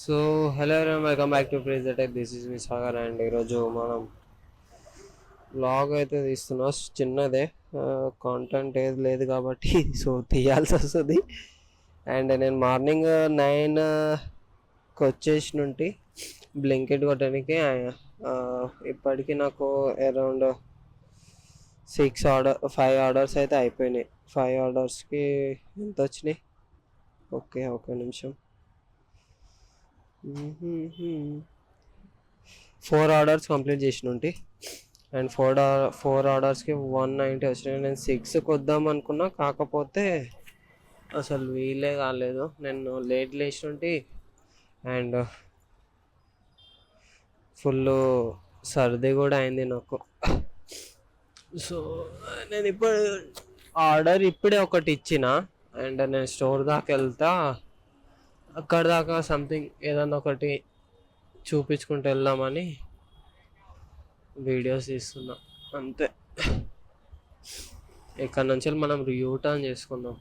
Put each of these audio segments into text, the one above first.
So hello ఎవరైనా welcome back to Prize Tech. This is me Sagar and ఈరోజు మనం blog అయితే తీస్తున్నాం. చిన్నదే, కాంటెంట్ ఏది లేదు కాబట్టి సో తీయాల్సి వస్తుంది. అండ్ నేను మార్నింగ్ 9కి వచ్చేసి నుండి బ్లింకెట్ కొట్టడానికి. ఇప్పటికీ నాకు అరౌండ్ 5 ఆర్డర్స్ అయితే అయిపోయినాయి. 5 ఆర్డర్స్కి ఎంత వచ్చినాయి? ఓకే, ఒక నిమిషం. 4 ఆర్డర్స్ కంప్లీట్ చేసిన ఉంటే అండ్ 4 ఆర్డర్స్కి 190 వచ్చినాయి. నేను 6కి వద్దాం అనుకున్నా, కాకపోతే అసలు వీలే కాలేదు. నేను లేట్ లేచినట్టు అండ్ ఫుల్ సర్ది కూడా అయింది నాకు. సో నేను ఇప్పుడు ఆర్డర్ ఇప్పుడే ఒకటి ఇచ్చిన అండ్ నేను స్టోర్ దాకా వెళ్తా. అక్కడ దాకా సంథింగ్ ఏదన్నా ఒకటి చూపించుకుంటూ వెళ్దామని వీడియోస్ తీస్తున్నా అంతే. ఇక్కడ నుంచి మనం యూటర్న్ చేసుకుందాం.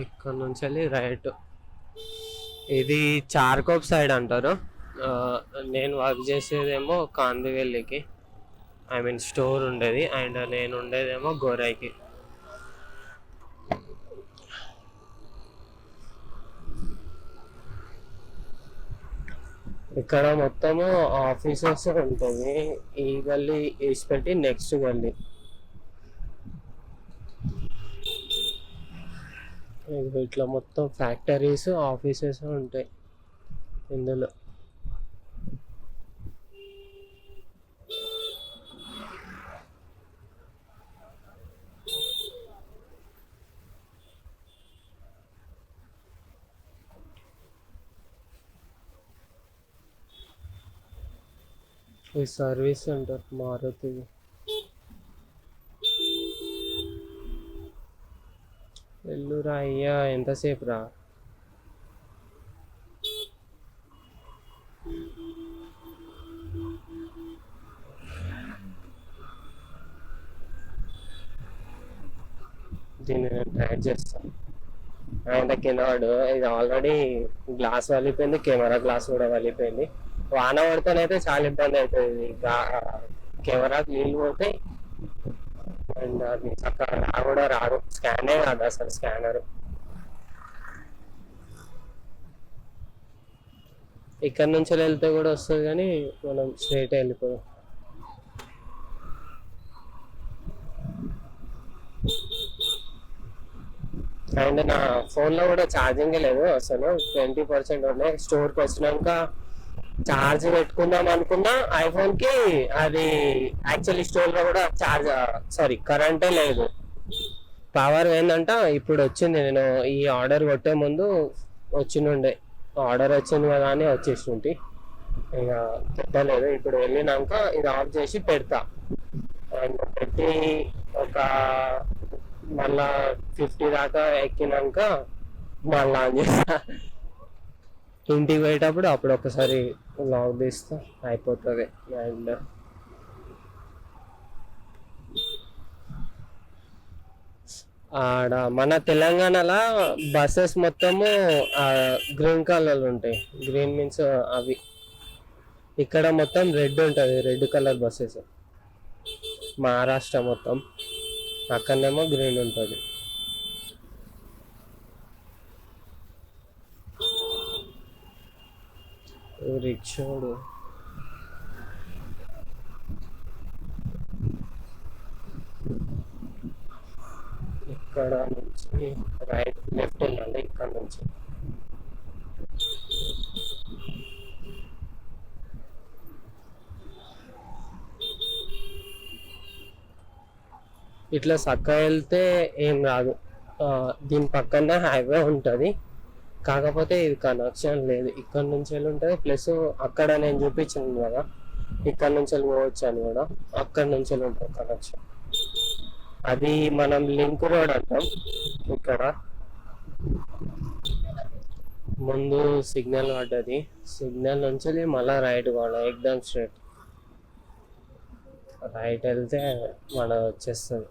ఇక్కడ నుంచి వెళ్ళి రైట్. ఇది చార్కోప్ సైడ్ అంటారు. నేను వర్క్ చేసేదేమో కాందివెల్లికి, ఐ మీన్ స్టోర్ ఉండేది, అండ్ నేను ఉండేదేమో గోరైకి. ఇక్కడ మొత్తము ఆఫీసెస్ ఉంటుంది. ఈ గల్లీ వేసిపెట్టి నెక్స్ట్ గల్లీ. ఇట్లా మొత్తం ఫ్యాక్టరీస్, ఆఫీసెస్ ఉంటాయి ఇందులో. ఈ సర్వీస్ సెంటర్ మారుతి. ఎల్లురా అయ్యా, ఎంతసేపు రా? దీన్ని నేను ట్రై చేస్తాను. అండ్ కెనాడు ఇది ఆల్రెడీ గ్లాస్ వలిపోయింది, కెమెరా గ్లాస్ కూడా వలిపోయింది. వాన పడితేనైతే చాలా ఇబ్బంది అవుతుంది. కెమెరాకి నీళ్ళు పోతాయి అండ్ అది చక్కగా కూడా రాదు. స్కానే కాదు అసలు స్కానర్. ఇక్కడ నుంచి వెళ్తే కూడా వస్తుంది, కానీ మనం స్ట్రైట్ వెళ్ళిపోదాం. అండ్ నా ఫోన్లో కూడా ఛార్జింగ్ లేదు అసలు. 20% ఉన్నాయి. స్టోర్కి వచ్చినాక ఛార్జ్ పెట్టుకుందాం అనుకున్నా ఐఫోన్కి. అది యాక్చువల్లీ స్టోర్లో కూడా కరెంటే లేదు. పవర్ ఏంటంట ఇప్పుడు వచ్చింది. నేను ఈ ఆర్డర్ కొట్టే ముందు వచ్చినుండే, ఆర్డర్ వచ్చింది కదా అని వచ్చేసింటి. ఇక పెట్టలేదు. ఇప్పుడు వెళ్ళినాక ఇది ఆఫ్ చేసి పెడతా. అండ్ పెట్టి ఒక మళ్ళా 50 దాకా ఎక్కినాక మళ్ళా ఆన్ చేస్తా. ఇంటికి పోయేటప్పుడు అప్పుడు ఒకసారి లాక్ తీస్తా, అయిపోతుంది. అండ్ ఆడ మన తెలంగాణలో బస్సెస్ మొత్తము గ్రీన్ కలర్ ఉంటాయి. గ్రీన్ మీన్స్ అవి. ఇక్కడ మొత్తం రెడ్ ఉంటుంది, రెడ్ కలర్ బస్సెస్. మహారాష్ట్ర మొత్తం, అక్కడనేమో గ్రీన్ ఉంటుంది. రిక్షాడు ఇక్కడ నుంచి రైట్ లెఫ్ట్ వెళ్ళాలి. ఇక్కడ నుంచి ఇట్లా చక్కగా వెళ్తే ఏం రాదు. దీని పక్కన హైవే ఉంటుంది, కాకపోతే ఇది కనెక్షన్ లేదు. ఇక్కడ నుంచి వెళ్ళి ఉంటుంది. ప్లస్ అక్కడ నేను చూపించాను కదా, ఇక్కడ నుంచి వెళ్ళి పోవచ్చు అని కూడా. అక్కడ నుంచి వెళ్ళి ఉంటుంది కనెక్షన్. అది మనం లింక్ రోడ్ అంటాం. ఇక్కడ ముందు సిగ్నల్ పడ్డది, సిగ్నల్ నుంచి మళ్ళీ రైట్ పోవాలి. ఎగ్దమ్ స్ట్రైట్ రైట్ వెళ్తే మన వచ్చేస్తుంది.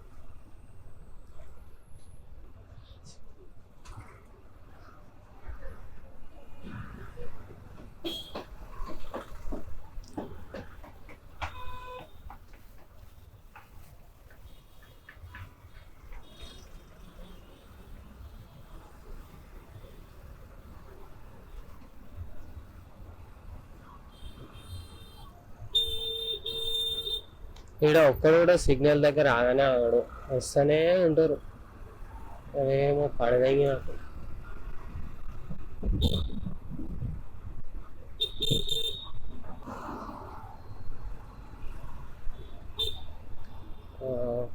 ఈడ ఒక్కడు కూడా సిగ్నల్ దగ్గర ఆగానే ఆగాడు, వస్తూనే ఉంటారు. ఏమో పడదగి నాకు.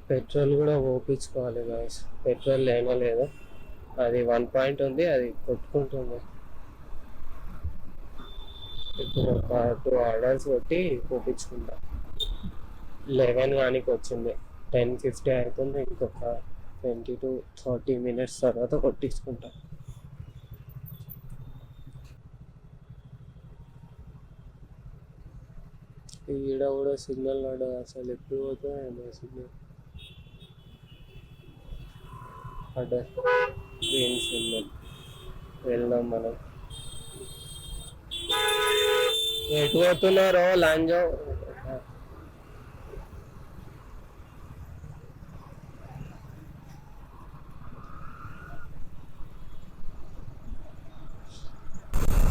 పెట్రోల్ కూడా ఓపించుకోవాలి గాయస్, పెట్రోల్ లేనో లేదు. అది 1 పాయింట్ ఉంది, అది కొట్టుకుంటుంది. ఇప్పుడు ఒక 2 ఆర్డర్స్ కొట్టి పోపించుకుంటా. 11 కానీ వచ్చింది, 10:50 అవుతుంది. ఇంకొక 20 to 30 minutes తర్వాత కొట్టించుకుంటా. ఈడ కూడా సిగ్నల్ పడదు అసలు, ఎప్పుడు పోతుందో సిగ్నల్. పడ్డ గ్రీన్ సిగ్నల్, వెళ్దాం మనం. ఎటు పోతున్నారో లాంజో.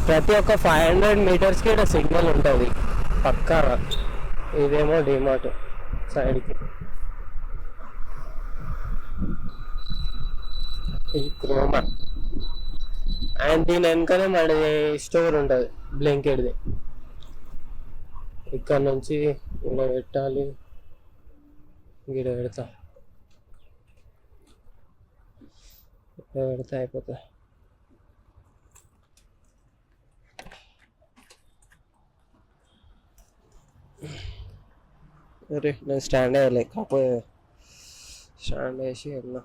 ప్రతి ఒక్క 500 meters కి ఇక్కడ సిగ్నల్ ఉంటుంది పక్కా. ఇదేమో డిమార్ట్ సైడ్కి, ఇది క్రోమా, అండ్ దీని వెనకనే మన స్టోర్ ఉంటుంది బ్లింకిడ్ది. ఇక్కడ నుంచి ఇలా పెట్టాలి, గిడ పెడతా, ఇలా పెడతా అయిపోతా. అరే నేను స్టాండ్ వేయలే, కాకపోతే స్టాండ్ వేసి వెళ్ళా.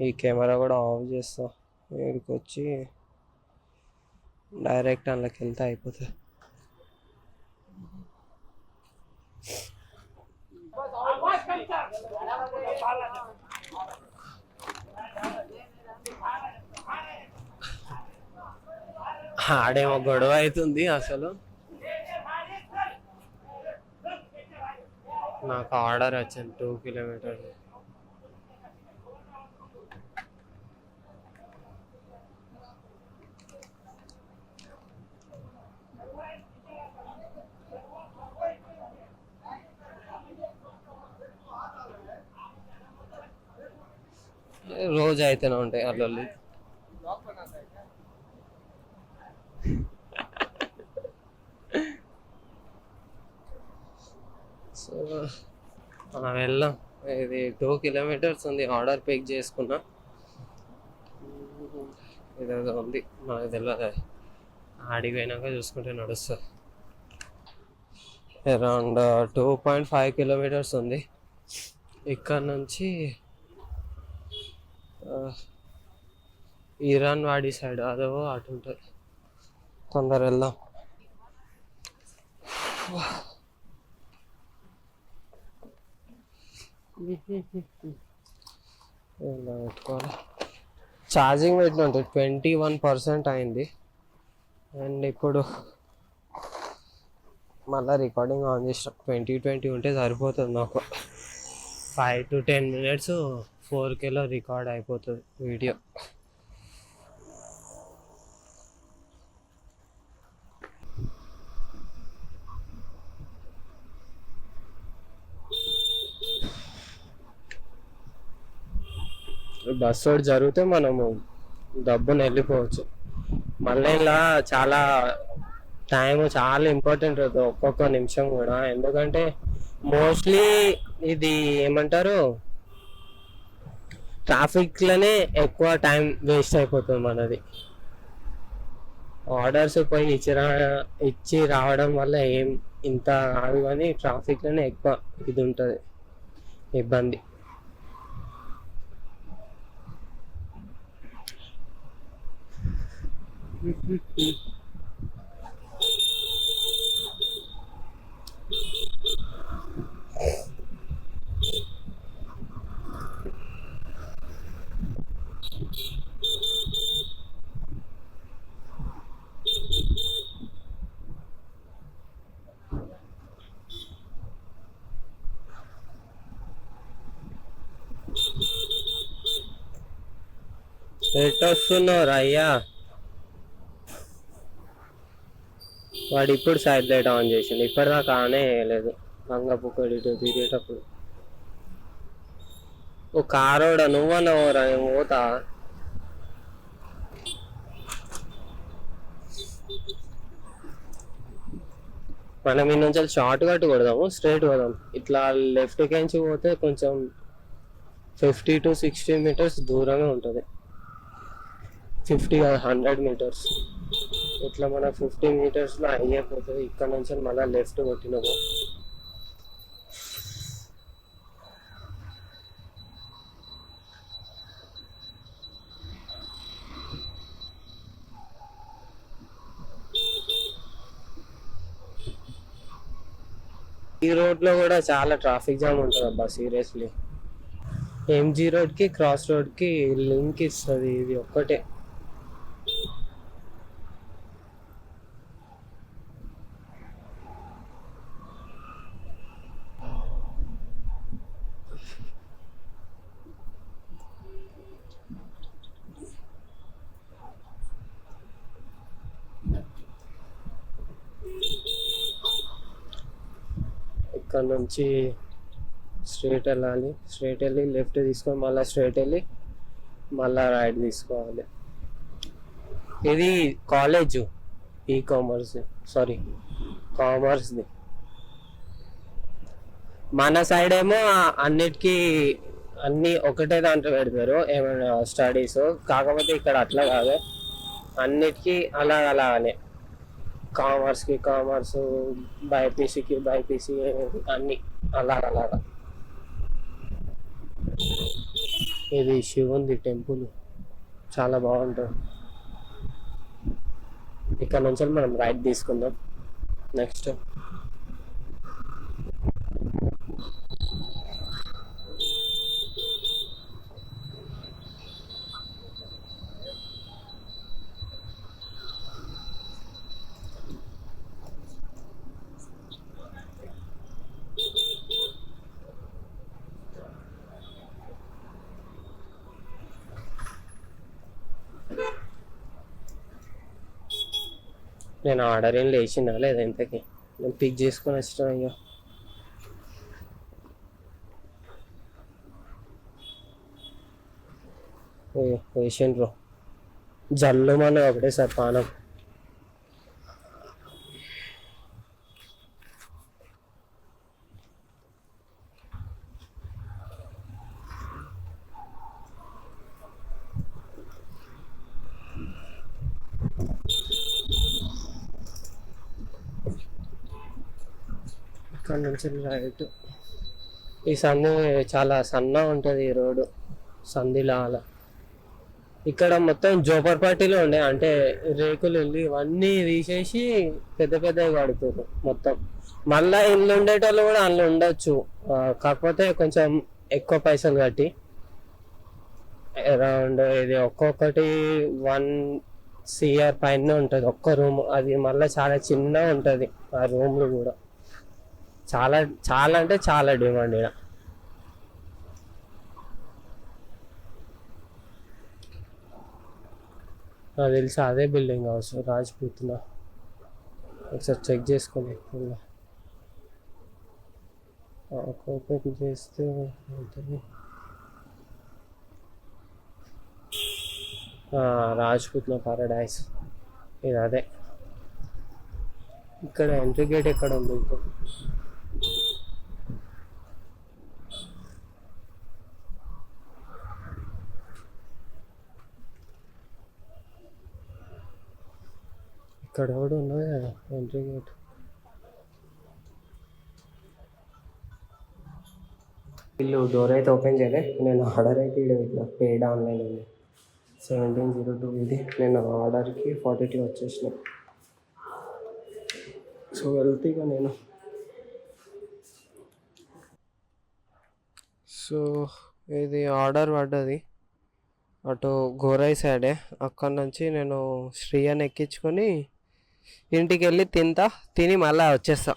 ఈ కెమెరా కూడా ఆఫ్ చేస్తా, ఇక్కడికి వచ్చి డైరెక్ట్ అందులోకి వెళ్తే అయిపోతుంది. ఆడేమో గొడవ అవుతుంది అసలు. నాకు ఆర్డర్ వచ్చింది 2 kilometers. రోజు అయితేనే ఉంటాయి అల్లొల్లి. సో మనం వెళ్దాం. ఇది 2 kilometers ఉంది, ఆర్డర్ పిక్ చేసుకున్నా. ఇదేదో ఉంది నాకు తెలియదు, ఆడికి పోయినాక చూసుకుంటే నడుస్తుంది. అరౌండ్ 2.5 kilometers ఉంది. ఇక్కడ నుంచి ఇరాన్ వాడి సైడ్ అదో అటు ఉంటుంది. తొందర వెళ్దాం. పెట్టుకోవాలి. ఛార్జింగ్ పెట్టినట్టు 21% అయింది. అండ్ ఇప్పుడు మళ్ళీ రికార్డింగ్ ఆన్ చేసిన. 20 ఉంటే సరిపోతుంది నాకు. 5 to 10 minutes 4Kలో రికార్డ్ అయిపోతుంది వీడియో. బస్సు ఒకటి జరిగితే మనము డబ్బుని వెళ్ళిపోవచ్చు. మళ్ళీ ఇలా చాలా టైం చాలా ఇంపార్టెంట్ అవుతుంది, ఒక్కొక్క నిమిషం కూడా. ఎందుకంటే మోస్ట్లీ ఇది ఏమంటారు, ట్రాఫిక్లోనే ఎక్కువ టైం వేస్ట్ అయిపోతుంది మనది. ఆర్డర్స్ పోయి ఇచ్చి రావడం వల్ల ఏం ఇంత కాదు, కానీ ట్రాఫిక్లోనే ఎక్కువ ఇది ఉంటుంది, ఇబ్బంది. ఎటు వస్తున్నావు అయ్యా? వాడు ఇప్పుడు సైడ్ లైట్ ఆన్ చేసిండు, ఇప్పటిదాకా ఆనే వేయలేదు. రంగపుక్కడి ఇటు తిరిగేటప్పుడు ఓ కారోడా నువ్వన్నవరా నేను పోతా. మనం ఈ నుంచి షార్ట్ కట్ కొడదాము, స్ట్రైట్ పోదాం. ఇట్లా లెఫ్ట్కి నుంచి పోతే కొంచెం 50 to 60 meters దూరమే ఉంటుంది. 50 100 meters. ఇట్లా మన 50 meters అయిపోతుంది. ఇక్కడ నుంచి మళ్ళీ లెఫ్ట్ కొట్టినాము. ఈ రోడ్లో కూడా చాలా ట్రాఫిక్ జామ్ ఉంటుంది అబ్బా, సీరియస్లీ. ఎంజీ రోడ్కి క్రాస్ రోడ్కి లింక్ ఇస్తుంది ఇది ఒక్కటే. ఇక్కడ నుంచి స్ట్రైట్ వెళ్ళాలి, స్ట్రైట్ వెళ్ళి లెఫ్ట్ తీసుకొని మళ్ళీ స్ట్రైట్ వెళ్ళి మళ్ళీ రైట్ తీసుకోవాలి. ఇది కాలేజ్ కామర్స్ది. మన సైడ్ ఏమో అన్ని ఒకటే దాంట్లో పెడతారు ఏమైనా స్టడీస్. కాకపోతే ఇక్కడ అట్లా కాదు, అన్నిటికీ అలానే. కామర్స్కి కామర్స్, బైపీసీకి బైపీసీ, అన్ని అలాగా. ఇది శివుంది టెంపుల్, చాలా బాగుంటుంది. ఇక్కడ నుంచి మనం రైట్ తీసుకుందాం. నెక్స్ట్ నేను ఆర్డర్ ఏం లేచిందా లేదా ఇంతకి, నేను పిక్ చేసుకొని వచ్చిన. అయ్యో వేసిండ్రు జల్లు మన ఒకటేసారి పానం. ఇక్కడ నుంచి రైట్. ఈ సంది చాలా సన్న ఉంటుంది ఈ రోడ్డు, సందిలా అలా. ఇక్కడ మొత్తం జోపర్పట్టిలో ఉండే, అంటే రేకులు ఇల్లు ఇవన్నీ తీసేసి పెద్ద పెద్దవి కడుతున్నారు మొత్తం. మళ్ళా ఇల్లు ఉండేటోళ్ళు కూడా అందులో ఉండొచ్చు, కాకపోతే కొంచెం ఎక్కువ పైసలు కట్టి. అరౌండ్ ఇది ఒక్కొక్కటి 1 CR పైన ఉంటుంది ఒక్క రూమ్. అది మళ్ళీ చాలా చిన్నగా ఉంటుంది ఆ రూమ్లు కూడా. చాలా చాలా అంటే చాలా డిమాండ్ ఇక్కడ. నాకు తెలిసి అదే బిల్డింగ్ హౌస్ రాజ్పూత్లో. ఒకసారి చెక్ చేసుకోండి. ఓపెన్ చేస్తే ఉంటుంది. రాజ్పూత్లో పారడైస్ ఇది అదే. ఇక్కడ ఎంట్రీ గేట్ ఎక్కడ ఉంది? ఇక్కడ కూడా ఉన్నది కదా ఎంట్రీ గేట్. వీళ్ళు డోర్ అయితే ఓపెన్ చేయలే. నేను ఆర్డర్ అయితే ఇక్కడ పెట్టిన, పేడ్ ఆన్లైన్ ఉంది 1702 ఇది. నేను ఆర్డర్కి 42 వచ్చేసినాయి. సో వెళ్తే ఇక నేను ఇది ఆర్డర్ పడ్డది అటు గోరై సైడే. అక్కడ నుంచి నేను శ్రీయాని ఎక్కించుకొని ఇంటికి వెళ్ళి తిని మళ్ళీ వచ్చేస్తా.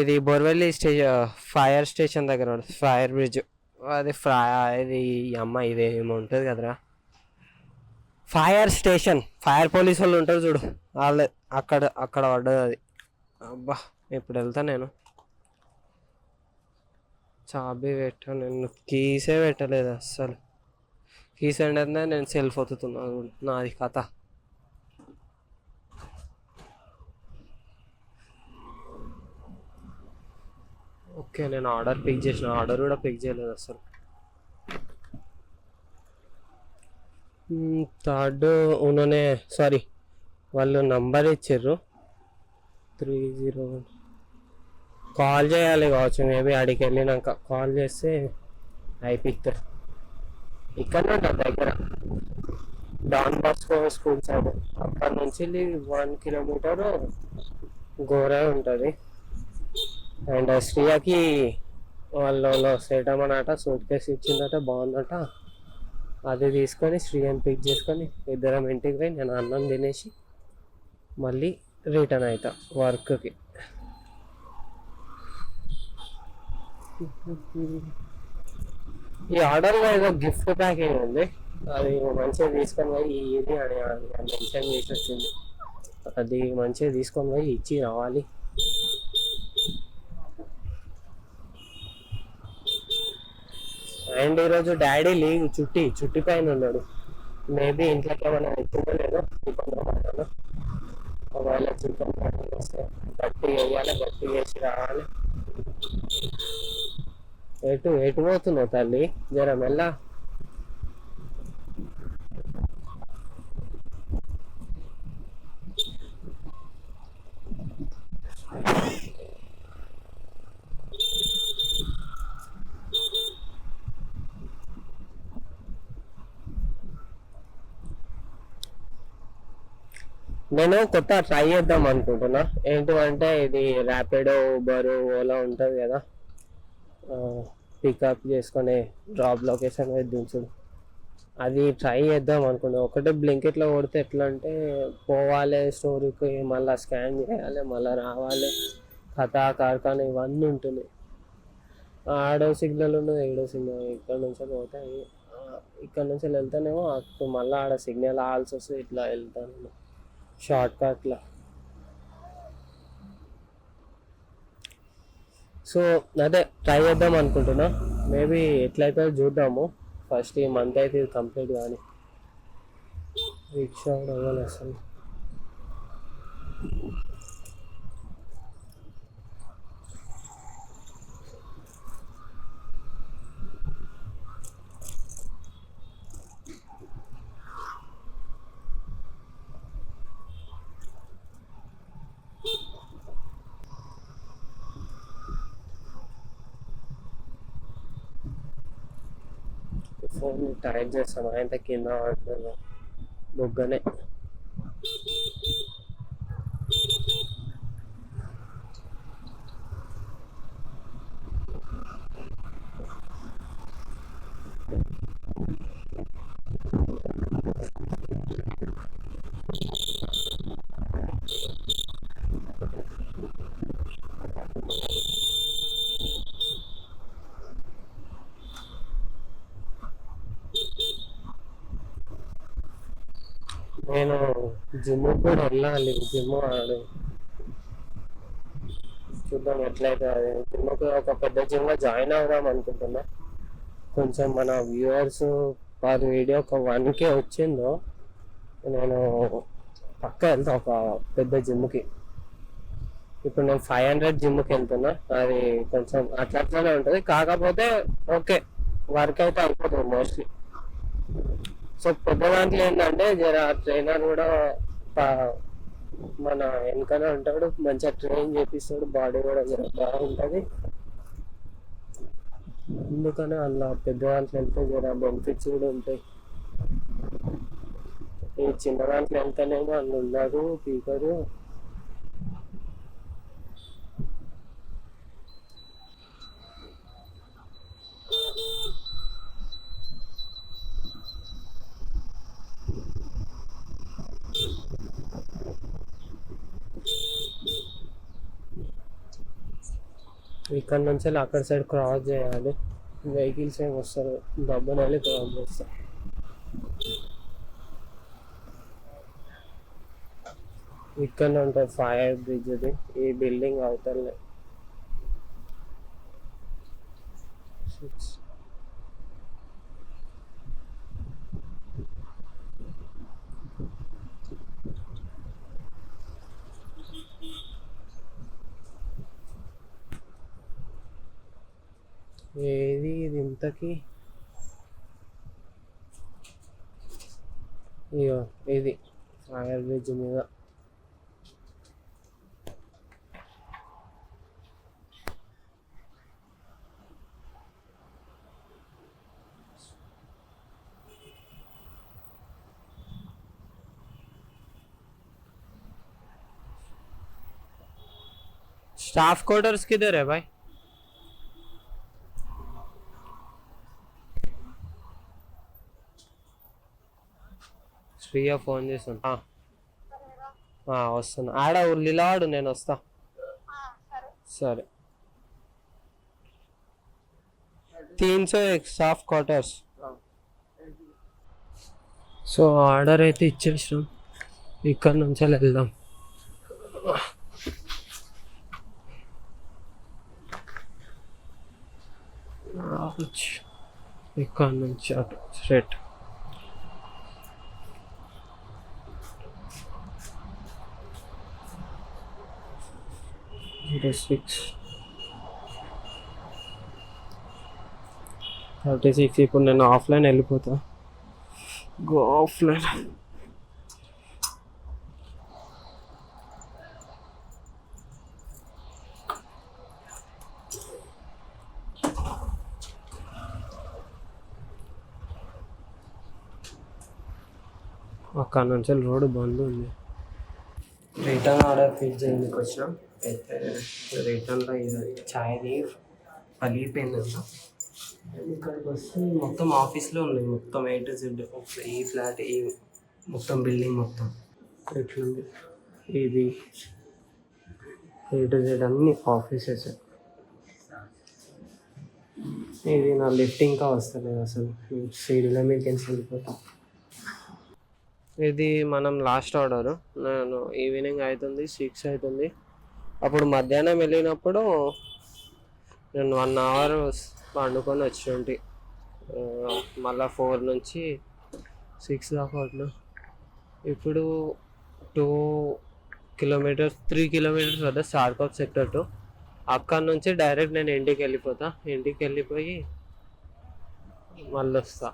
ఇది బోర్వెల్లి ఫైర్ స్టేషన్ దగ్గర ఫైర్ బ్రిడ్జ్. అది ఇది ఇదేమో ఉంటుంది కదరా ఫైర్ స్టేషన్. ఫైర్ పోలీస్ వాళ్ళు ఉంటారు చూడు, వాళ్ళే అక్కడ పడ్డది అది. అబ్బా ఇప్పుడు వెళ్తా నేను. చాబీ పెట్టాను నేను, కీసే పెట్టలేదు అస్సలు. కీస్ అంటే నేను సెల్ఫ్ ఒత్తుతున్నాను, నాది కథ. ఓకే, నేను ఆర్డర్ పిక్ చేసిన, ఆర్డర్ కూడా పిక్ చేయలేదు అసలు. థర్డ్ ఉన్ననే, సారీ, వాళ్ళు నంబర్ ఇచ్చారు 301. కాల్ చేయాలి కావచ్చు, మేబీ అడిగి వెళ్ళినాక కాల్ చేస్తే అయిపోతారు. ఇక్కడ ఉంటుంది దగ్గర, డాన్ బాస్కో స్కూల్ సైడ్. అక్కడ నుంచి 1 కిలోమీటర్ గోరే ఉంటుంది. అండ్ శ్రీయాకి వాళ్ళు సేటమనట, సూట్ కేసు ఇచ్చిందట, బాగుందట. అది తీసుకొని శ్రీయాని పిక్ చేసుకొని ఇద్దరం ఇంటికి పోయి నేను అన్నం తినేసి మళ్ళీ రిటర్న్ అవుతా వర్క్కి. ఈ ఆర్డర్లో ఏదో గిఫ్ట్ ప్యాకింగ్ ఉంది, అది మంచిగా తీసుకొని పోయి ఇది అని మెన్షన్ చేసి వచ్చింది. అది మంచిగా తీసుకొని పోయి ఇచ్చి రావాలి. అండ్ ఈరోజు డాడీ లీవ్, చుట్టి పైన ఉన్నాడు. మేబీ ఇంట్లోకి ఏమైనా అవుతుందో లేదో ఇబ్బంది. ఒకవేళ చికెన్ వస్తే గట్టి వేయాలి, గట్టి వేసి రావాలి. ఎటు పోతున్నావు తల్లి, జర మెల్ల. నేను కొత్త ట్రై చేద్దాం అనుకుంటున్నా. ఏంటంటే ఇది ర్యాపిడో, ఊబర్, ఓలా ఉంటుంది కదా, పికప్ చేసుకొని డ్రాప్ లొకేషన్ దించుడు. అది ట్రై చేద్దాం అనుకున్నా. ఒకటే బ్లింకిట్లో కొడితే ఎట్లా అంటే పోవాలి స్టోరీకి, మళ్ళీ స్కాన్ చేయాలి, మళ్ళీ రావాలి, కథా కార్ఖానా ఇవన్నీ ఉంటుంది. ఆడో సిగ్నల్ ఉన్నది, ఏడో సిగ్నల్. ఇక్కడ నుంచి పోతే ఇక్కడ నుంచి వెళ్తానేమో అప్పుడు మళ్ళీ ఆడ సిగ్నల్ ఆల్సి వస్తుంది, ఇట్లా వెళ్తాను షార్ట్ కట్లో. సో అదే ట్రై చేద్దాం అనుకుంటున్నా. మేబీ ఎట్లయితే చూద్దాము. ఫస్ట్ ఈ మంత్ అయితే ఇది కంప్లీట్ కానీ. రిక్షా కూడా అవ్వాలి అసలు. ఫోన్ టైట్ చేస్తాను, ఆయన కింద పడుతుంది బొగ్గనే. నేను జిమ్ కూడా వెళ్ళాలి, జిమ్ ఆడు చూద్దాం ఎట్లయితే. అది జిమ్కి ఒక పెద్ద జిమ్లో జాయిన్ అవుదాం అనుకుంటున్నా. కొంచెం మన వ్యూవర్స్ పర్ వీడియో ఒక 1K వచ్చిందో నేను పక్క వెళ్తా ఒక పెద్ద జిమ్కి. ఇప్పుడు నేను 500 జిమ్కి వెళ్తున్నా. అది కొంచెం అట్లనే ఉంటుంది, కాకపోతే ఓకే వర్క్ అయితే అయిపోతుంది మోస్ట్లీ. సో పెద్ద దాంట్లో ఏంటంటే జర ట్రైనర్ కూడా మన వెనకనే ఉంటాడు, మంచిగా ట్రైన్ చేపిస్తాడు, బాడీ కూడా జర బాగుంటుంది. అందుకనే అందులో పెద్ద దాంట్లో వెళ్తే జర బెనిఫిట్స్ కూడా ఉంటాయి. ఈ చిన్న దాంట్లో వెళ్తేనేమో అందులో ఉన్నారు పీకరు. ఇక్కడ నుంచి అక్కడ సైడ్ క్రాస్ చేయాలి, వెహికల్స్ ఏమి వస్తారు, డబ్బుని వెళ్ళి క్రాస్ చేస్తారు. ఇక్కడనే ఉంటుంది ఫైర్ బ్రిడ్జ్, ఇది ఈ బిల్డింగ్ అవుతాయి. ఏది ఇది ఇంతకి? ఇగో ఇది సాగర్ బ్రిడ్జ్ మీద. स्टाफ क्वार्टर्स किधर है भाई? శ్రీయ ఫోన్ చేసాను. వస్తున్నా. ఆడ నిలవాడు, నేను వస్తా. సరే. 301 స్టాఫ్ క్వార్టర్స్. సో ఆర్డర్ అయితే ఇచ్చేసాం. ఇక్కడ నుంచి వెళ్దాం. ఇక్కడ నుంచి అటు స్ట్రైట్. సిక్స్ 36. ఇప్పుడు నేను ఆఫ్లైన్ వెళ్ళిపోతా. Go offline. అక్కడ నుంచి రోడ్డు బంద్ ఉంది. రిటర్న్ ఆర్డర్ ఫిల్ చేయడానికి వచ్చినాం. అయితే రిటర్న్లో ఇది చాయ్ది పలిగిపోయిందంట. ఇక్కడికి వస్తే మొత్తం ఆఫీస్లో ఉన్నాయి, మొత్తం A to Z. ఈ ఫ్లాట్, ఈ మొత్తం బిల్డింగ్ మొత్తం ఎట్లుంది. ఇది A to Z అన్ని ఆఫీసెస్. ఇది నా లిఫ్ట్ ఇంకా వస్తలేదు అసలు. సీడీలో మీకు వెళ్ళిపోతాం. ఇది మనం లాస్ట్ ఆర్డరు. నేను ఈవినింగ్ అవుతుంది, 6 అవుతుంది. అప్పుడు మధ్యాహ్నం వెళ్ళినప్పుడు నేను 1 అవర్ పండుకొని వచ్చి మళ్ళీ 4 నుంచి 6 దాకా అట్లా. ఇప్పుడు 2 కిలోమీటర్స్ 3 కిలోమీటర్స్ వద్ద స్టార్కప్ సెక్టర్ 2. అక్కడ నుంచి డైరెక్ట్ నేను ఇంటికి వెళ్ళిపోతా. ఇంటికి వెళ్ళిపోయి మళ్ళీ వస్తా.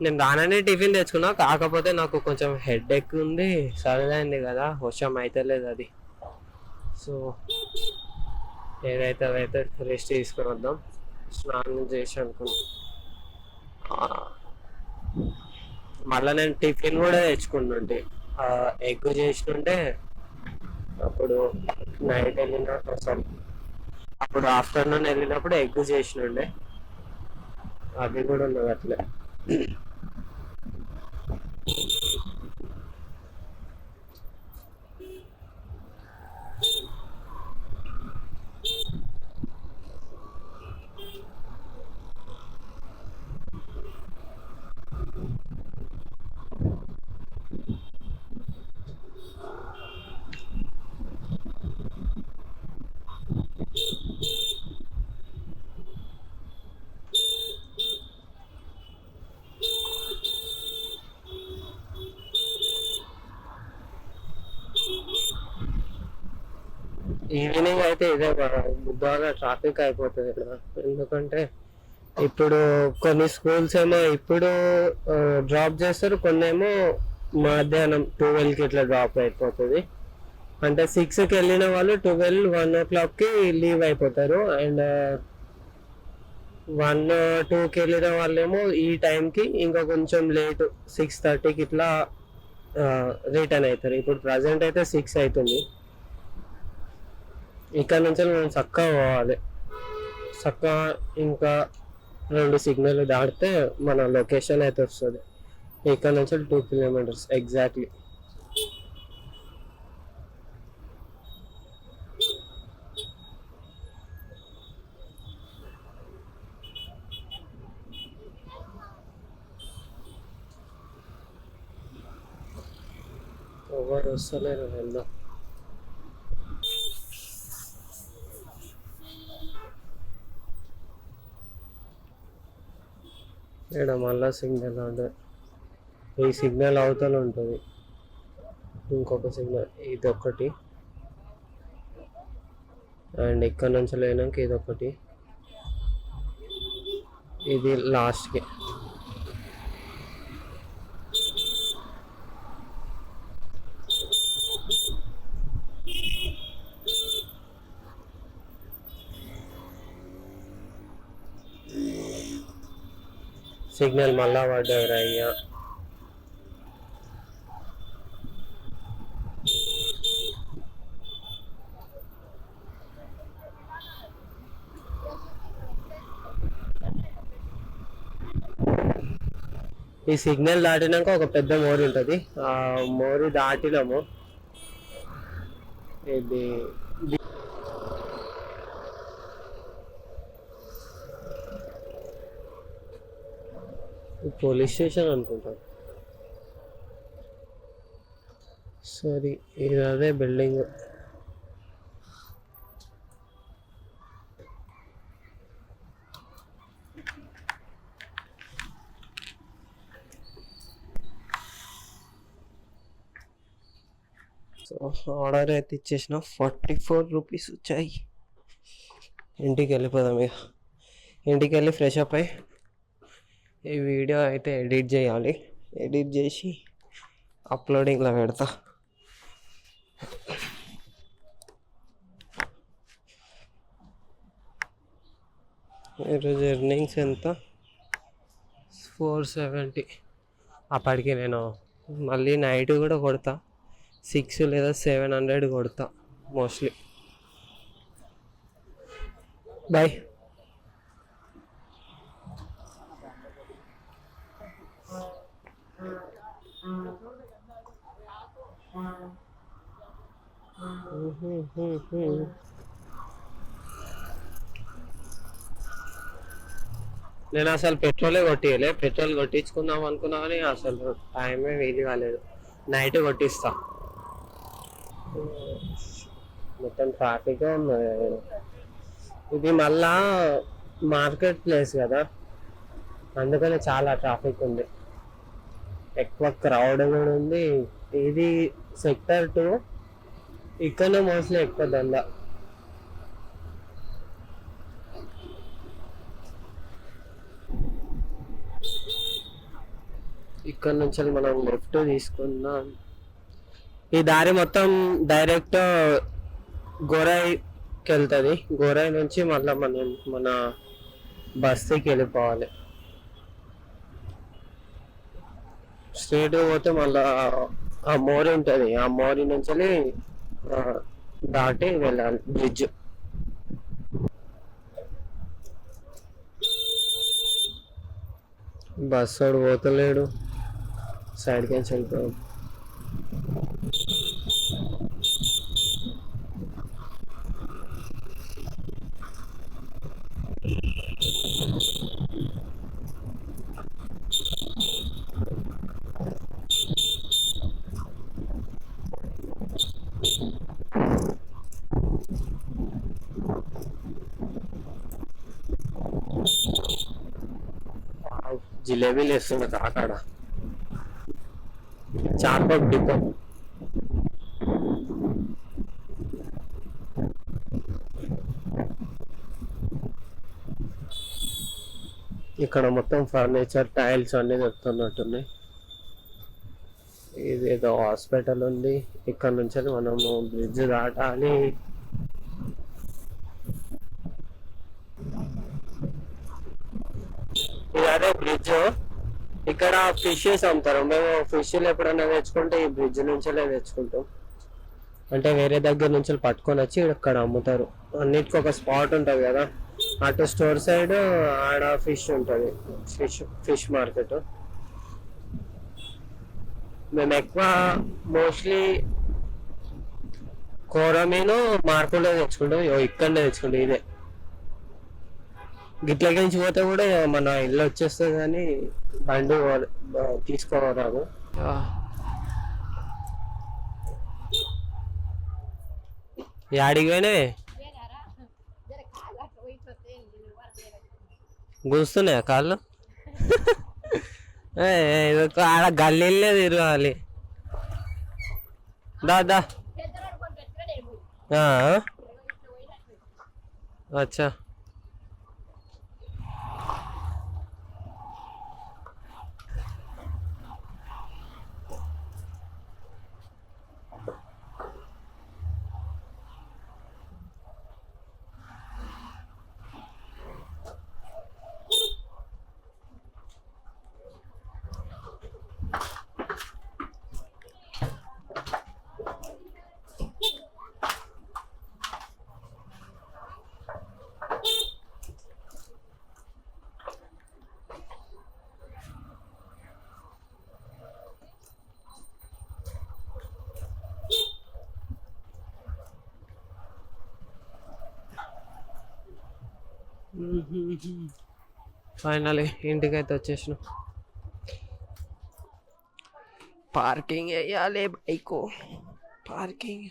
నేను రాననే టిఫిన్ తెచ్చుకున్నా, కాకపోతే నాకు కొంచెం హెడ్ ఎక్ ఉంది. సరిదైంది కదా, వర్షం అవుతలేదు అది. సో ఏదైతే అవైతే రెస్ట్ తీసుకొని వద్దాం. స్నానం చేసి అనుకున్నా. మళ్ళీ నేను టిఫిన్ కూడా తెచ్చుకుంటుంటే ఎగ్ చేస్తుంటే అప్పుడు నైట్ వెళ్ళిన సారీ అప్పుడు ఆఫ్టర్నూన్ వెళ్ళినప్పుడు ఎగ్ చేసినుండే, అది కూడా ఉన్నది అట్లే. ఈవినింగ్ అయితే ఇదే బాగా ట్రాఫిక్ అయిపోతుంది ఇక్కడ. ఎందుకంటే ఇప్పుడు కొన్ని స్కూల్స్ ఏమో ఇప్పుడు డ్రాప్ చేస్తారు, కొన్ని ఏమో మధ్యాహ్నం 12కి ఇట్లా డ్రాప్ అయిపోతుంది. అంటే 6కి వెళ్ళిన వాళ్ళు 12, 1 o'clockకి లీవ్ అయిపోతారు. అండ్ 1, 2కి వెళ్ళిన వాళ్ళేమో ఈ టైంకి ఇంకా కొంచెం లేట్ 6:30కి ఇట్లా రిటర్న్ అవుతారు. ఇప్పుడు ప్రజెంట్ అయితే 6 అవుతుంది. ఇక్కడ నుంచి మనం చక్కగా పోవాలి. చక్కగా ఇంకా 2 సిగ్నల్ దాటితే మన లొకేషన్ అయితే వస్తుంది. ఇక్కడ నుంచి 2 కిలోమీటర్స్ ఎగ్జాక్ట్లీ. ఎవరు వస్తలేరు, వెళ్దాం. ఇక్కడ మళ్ళా సిగ్నల్ ఉంటుంది. ఈ సిగ్నల్ అవతల ఉంటుంది ఇంకొక సిగ్నల్, ఇది ఒకటి, అండ్ ఇక్కడ నుంచి లేనాక ఇది ఒకటి, ఇది లాస్ట్కి. సిగ్నల్ మళ్ళా పడ్డారు అయ్యా. ఈ సిగ్నల్ దాటినాక ఒక పెద్ద మోరి ఉంటుంది, ఆ మోరి దాటినాము. ఇది పోలీస్ స్టేషన్ అనుకుంటాను. సరే, ఇది అదే బిల్డింగ్. సో ఆర్డర్ అయితే ఇచ్చేసిన, 44 రూపీస్ వచ్చాయి. ఇంటికి వెళ్ళిపోదాం ఇక. ఇంటికి వెళ్ళి ఫ్రెష్ అప్ అయ్యి ఈ వీడియో అయితే ఎడిట్ చేయాలి. ఎడిట్ చేసి అప్లోడింగ్లో పెడతా. ఈరోజు ఎర్నింగ్స్ ఎంత? 470. అప్పటికి నేను మళ్ళీ నైట్ కూడా కొడతా, 6 లేదా 700 కొడతా మోస్ట్లీ. బాయ్. నేను అసలు పెట్రోలే కొట్టియలే, పెట్రోల్ కొట్టించుకుందాం అనుకున్నా కానీ అసలు టైమే వీలు కాలేదు. నైట్ కొట్టిస్తా. మొత్తం ట్రాఫిక్గా ఉన్నది. ఇది మళ్ళా మార్కెట్ ప్లేస్ కదా, అందుకని చాలా ట్రాఫిక్ ఉంది, ఎక్కువ క్రౌడ్ కూడా ఉంది. ఇది సెక్టర్ 2, ఇక్కడ మోస్ట్లీ ఎక్కువ దందా. ఇక్కడ నుంచి మనం లెఫ్ట్ తీసుకుందాం. ఈ దారి మొత్తం డైరెక్ట్ గోరాయికి వెళ్తుంది. గోరాయి నుంచి మళ్ళీ మనం మన బస్తీకి వెళ్ళిపోవాలి. స్ట్రైట్ పోతే మళ్ళా ఆ మోరి ఉంటుంది, ఆ మోరి నుంచి దాటి వెళ్ళాలి బ్రిడ్జ్. బస్సు పోతలేడు, సైడ్కి వెళ్ళిపోయాం. జిలేబీలు వేస్తుండే కాకాడ, చార్పక్ డిపో. ఇక్కడ మొత్తం ఫర్నిచర్, టైల్స్ అన్నీ దొరుకుతున్నట్టున్నాయి. ఇదేదో హాస్పిటల్ ఉంది. ఇక్కడ నుంచి మనము బ్రిడ్జ్ దాటాలి. ఇది అదే బ్రిడ్జ్. ఇక్కడ ఫిషెస్ అమ్ముతారు. మేము ఫిష్లు ఎప్పుడైనా తెచ్చుకుంటే ఈ బ్రిడ్జ్ నుంచే తెచ్చుకుంటాం. అంటే వేరే దగ్గర నుంచి పట్టుకొని వచ్చి ఇక్కడ అమ్ముతారు. అన్నిటికీ ఒక స్పాట్ ఉంటుంది కదా, అటు స్టోర్ సైడ్ ఆడ ఫిష్ ఉంటుంది, ఫిష్ మార్కెట్. మేము ఎక్కువ మోస్ట్లీ కోరమీను మార్పులో తెచ్చుకుంటాం, ఇక్కడనే తెచ్చుకుంటాం. ఇదే గిట్లకి నుంచి పోతే కూడా మన ఇల్లు వచ్చేస్తుంది, కానీ బండి తీసుకోరాదు. యాడికి పోయినాయి? గుస్తున్నాయా కాళ్ళు? ఆడ గల్లీలే తిరగాలి. దా అచ్చా ఫైనలీ ఇంటికైతే వచ్చేసినాం. పార్కింగ్ వేయాలి బైక్. పార్కింగ్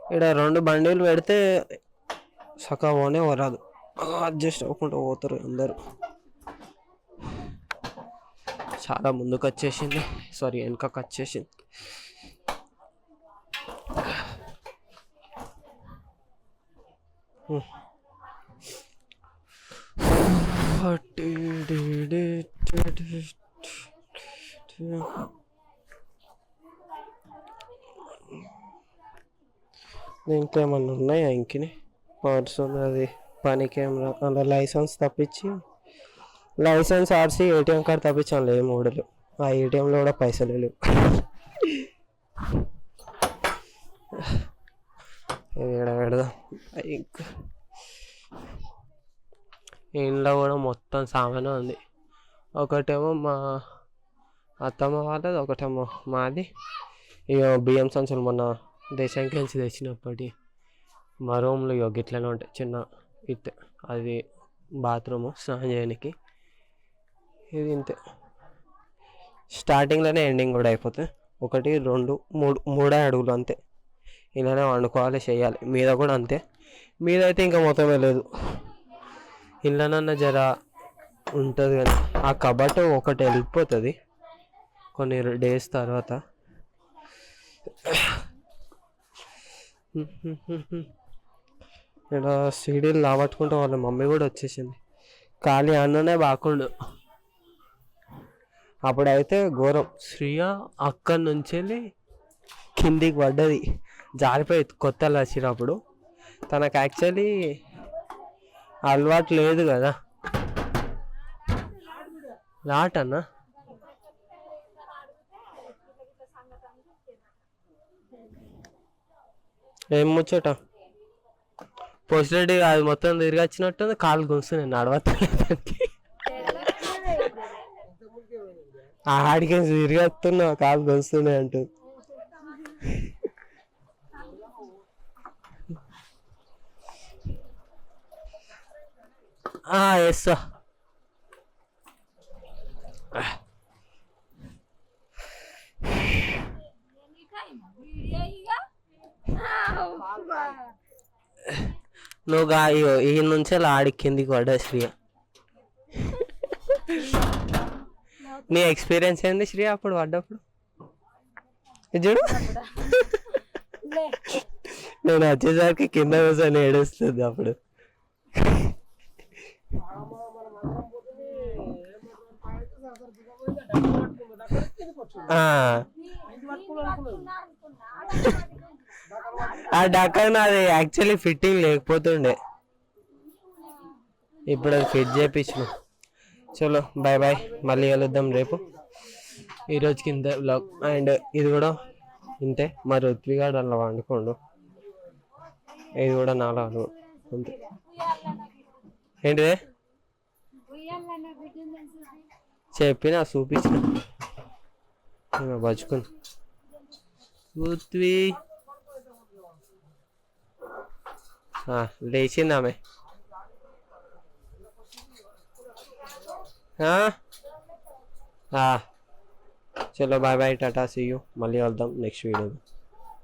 ఇక్కడ 2 బండిలు పెడితే సకా పోనే వరాదు, అడ్జస్ట్ అవ్వకుండా పోతారు అందరు. చాలా ముందుకు వచ్చేసింది, సారీ వెనకకు వచ్చేసింది. దీంట్లో ఏమన్నా ఉన్నాయా ఇంకిని పార్ట్స్ ఉన్నది పని కెమెరా అలా లైసెన్స్ తప్పించి లైసెన్స్ ఆర్సీ ఏటీఎం కార్డు తప్పించాను లేవు 3. ఆ ఏటీఎంలో కూడా పైసలు లేవు. పెడదాం ఇంట్లో కూడా మొత్తం సామాను ఉంది. ఒకటేమో మా అత్తమ్మ వాళ్ళది, ఒకటేమో మాది. ఇక బియ్యం సంచులు మొన్న దేశానికి వెళ్ళి తెచ్చినప్పటి మా రూమ్లో ఇక గిట్లనే ఉంటాయి చిన్న ఇట్, అది బాత్రూము స్నానం చేయడానికి. ఇది ఇంతే, స్టార్టింగ్లోనే ఎండింగ్ కూడా అయిపోతుంది. 1 2 3 అడుగులు అంతే. ఇలానే వండుకోవాలి చేయాలి. మీద కూడా అంతే, మీద అయితే ఇంకా మొత్తమే లేదు. ఇళ్ళనన్నా జర ఉంటుంది కానీ ఆ కబట్ ఒకటి వెళ్ళిపోతుంది కొన్ని డేస్ తర్వాత. ఇక్కడ సీడీలు లాబట్టుకుంటే వాళ్ళ మమ్మీ కూడా వచ్చేసింది. ఖాళీ అన్ననే బాగుండు. అప్పుడైతే ఘోరం. శ్రీయ అక్కడి నుంచి వెళ్ళి కిందికి పడ్డది, జారిపోయి కొత్తలు వచ్చినప్పుడు. తనకు యాక్చువల్లీ అలవాటు లేదు కదా. లాట్ అన్న ఏం ముచ్చట పోసిరెడ్డి అది మొత్తం తిరిగి వచ్చినట్టుంది. కాలు గుంస్తున్నాయి నడవట్లేదంటే ఆడికి తిరిగి వస్తున్నా కాలు గుంస్తున్నాయి అంటూ. ఎస్ నువ్వు ఈ నుంచి అలా ఆడి కిందికి పడ్డా శ్రీయ. నీ ఎక్స్పీరియన్స్ ఏంది శ్రీయ అప్పుడు పడ్డప్పుడు? చూడు నేను వచ్చేసరికి కింద కూర్చొని ఏడుస్తుంది అప్పుడు. ఆ డక్కన్ అది యాక్చువల్లీ ఫిట్టింగ్ లేకపోతుండే, ఇప్పుడు అది ఫిట్ చేయించిన. చలో బాయ్ బాయ్, మళ్ళీ కలుద్దాం రేపు. ఈరోజుకి ఇంతే బ్లాగ్. అండ్ ఇది కూడా ఇంతే. మరి ఋత్విగాడు అలా వండుకోండు, ఇది కూడా నాలా అంతే. ఏంటిదే చెప్పిన చూపించిన బచ్చుకుని ఋత్వి లేచింది ఆమె. చలో bye bye, tata, see you. మళ్ళీ వెళ్దాం నెక్స్ట్ వీడియో.